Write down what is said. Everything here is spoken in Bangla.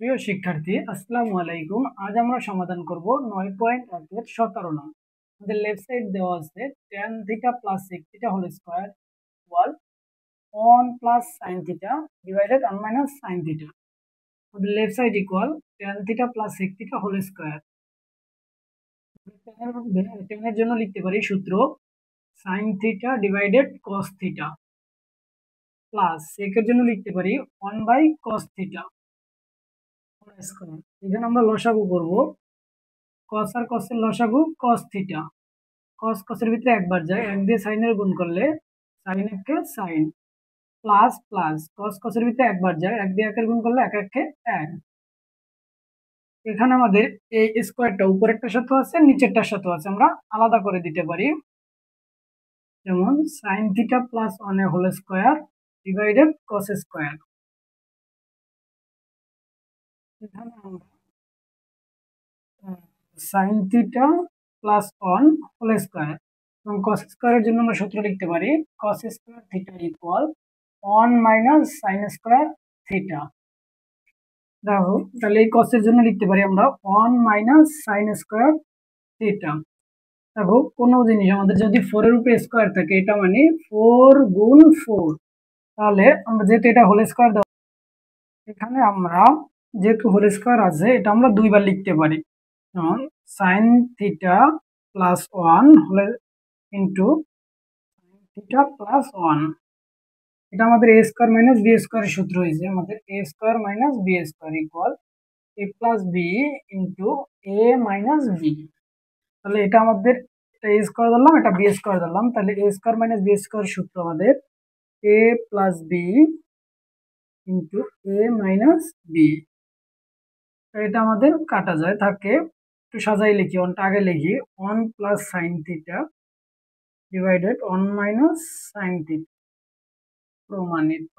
প্রিয় শিক্ষার্থী, আসসালামু আলাইকুম। আজ আমরা সমাধান করব 9.1 এর 17 নং। আমাদের লেফট সাইড দেওয়া আছে tan theta plus sec theta whole square equal 1 plus sin theta divided 1 minus sin theta. আমাদের left side equal tan theta plus sec theta whole square. tan এর জন্য লিখতে পারি সূত্র sin theta divided cos theta plus sec এর জন্য লিখতে পারি 1 by cos theta whole square. এখানে আমরা লসাগু করব। cos আর cos এর লসাগু cos থিটা। cos cos এর ভিতরে একবার যায়, 1 দিয়ে sin এর গুণ করলে sin 1 কে sin plus plus cos cos এর ভিতরে একবার যায়, 1 দিয়ে 1 এর গুণ করলে 1 1 কে 1। এখানে আমাদের এই স্কয়ারটা উপরেরটার সাথে আছে, নিচেরটার সাথে আছে, আমরা আলাদা করে দিতে পারি। যেমন sin থিটা প্লাস 1 এর whole square divided cos square. এখানে আমরা sin theta plus 1 whole square এবং cos স্কয়ারের জন্য আমরা সূত্র লিখতে পারি cos square theta equal 1 minus sin square theta. দেখো, তাহলে এই cos এর জন্য লিখতে পারি আমরা 1 মাইনাস sin স্কয়ার থিটা। দেখো, কোনো জিনিস আমাদের যদি 4 এর উপরে স্কয়ার থাকে, এটা মানে 4 গুণ 4। তাহলে আমরা যেহেতু এটা হোল স্কয়ার দেওয়া, এখানে আমরা যেহেতু হোল স্কয়ার আছে, এটা আমরা দুইবার লিখতে পারি। যেমন sin থিটা প্লাস 1 হলে ইন্টু sin থিটা প্লাস 1। এটা আমাদের a স্কয়ার মাইনাস b স্কয়ারের সূত্র হয়েছে। আমাদের a square minus b square equal a plus b into a minus b। তাহলে এটা আমাদের, এটা a স্কয়ার ধরলাম, এটা b স্কয়ার ধরলাম, তাহলে a square minus b square সূত্র আমাদের a plus b into a minus b। এটা আমাদের কাটা যায়, থাকে একটু সাজাই লিখি, ওয়ানটা আগে লিখি, 1 plus sine theta divided 1 minus sine theta প্রমাণিত।